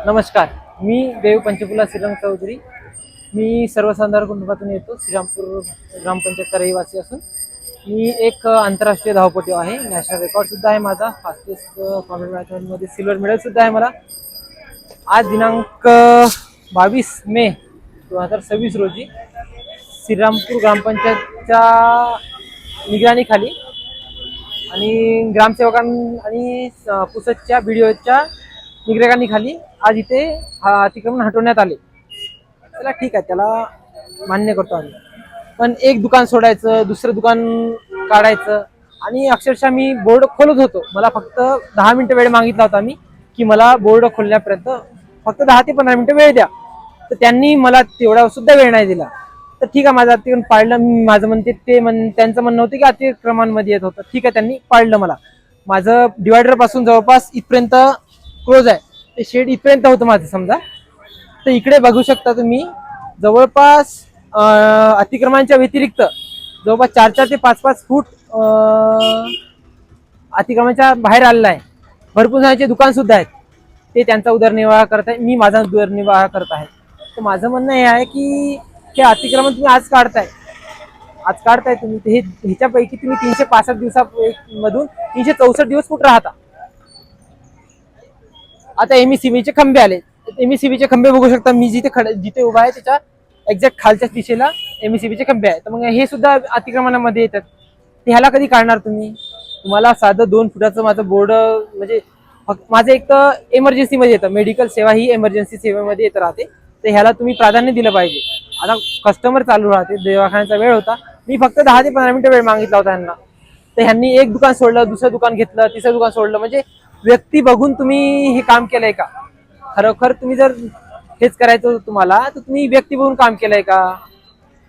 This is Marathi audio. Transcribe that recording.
नमस्कार. मी देव पंचकुला श्रीराम चौधरी. मी सर्वसाधारण कुटुंबातून येतो. श्रीरामपूर ग्रामपंचायतचा रहिवासी असून मी एक आंतरराष्ट्रीय धावपटू आहे. नॅशनल रेकॉर्ड सुद्धा आहे माझा. फास्टेस्ट कॉम्बॅट मॅरेथॉनमध्ये सिल्वर मेडल सुद्धा आहे मला. आज दिनांक 22 मे 2026 रोजी श्रीरामपूर ग्रामपंचायतच्या निगराणीखाली आणि ग्रामसेवकां आणि पुसदच्या बीडीओच्या निगराणीखाली आज इथे अतिक्रमण हटवण्यात आले. चला ठीक आहे, त्याला मान्य करतो आम्ही. पण एक दुकान सोडायचं, दुसरं दुकान काढायचं आणि अक्षरशः मी बोर्ड खोलत होतो. मला फक्त 10 मिनिटं वेळ मागितला होता मी, की मला बोर्ड खोलण्यापर्यंत फक्त 10 ते 15 मिनिटं वेळ द्या. तर त्यांनी मला तेवढा सुद्धा वेळ नाही दिला. तर ठीक आहे, माझं अतिक्रमण पाळलं. माझं म्हणते त्यांचं म्हणणं होतं की अतिक्रमणामध्ये येत होतं. ठीक आहे, त्यांनी पाळलं. माझं डिवायडर पासून जवळपास इथपर्यंत क्लोज आहे. ते शेड इथपर्यंत होतं माझं समजा. तर इकडे बघू शकता तुम्ही, जवळपास अतिक्रमणाच्या व्यतिरिक्त जवळपास 4-4 ते 5-5 फूट अतिक्रमणाच्या बाहेर आलेला आहे. भरपूर जणांचे दुकान सुद्धा आहेत. ते त्यांचा उदरनिर्वाह करत आहे, मी माझा उदरनिर्वाह करत आहे. तर माझं म्हणणं हे आहे की हे अतिक्रमण तुम्ही आज काढताय तुम्ही. हे ह्याच्यापैकी तुम्ही 365 दिवसामधून 364 दिवस कुठं राहता. आता एमईसीबीचे खंबे आले. एमईसीबीचे खंबे बघू शकता. मी जिथे उभा आहे त्याच्या एक्झॅक्ट खालच्या दिशेला एमईसीबीचे खंबे आहेत. तर मग हे सुद्धा अतिक्रमणामध्ये येतात. ते ह्याला कधी काढणार तुम्ही? तुम्हाला साधं 2 फुटाचं माझं बोर्ड, म्हणजे माझं एक तर एमर्जन्सीमध्ये येतं. मेडिकल सेवा ही एमर्जन्सी सेवेमध्ये येत राहते. तर ह्याला तुम्ही प्राधान्य दिलं पाहिजे. आता कस्टमर चालू राहते, दवाखान्याचा वेळ होता. मी फक्त 10 ते 15 मिनिटं वेळ मागितला होता यांना. तर ह्यांनी एक दुकान सोडलं, दुसरं दुकान घेतलं, तिसरं दुकान सोडलं. म्हणजे व्यक्ती बघून तुम्ही हे काम केलंय का? खरोखर तुम्ही जर हेच करायचं तुम्हाला, तर तुम्ही व्यक्ती बघून काम केलंय का?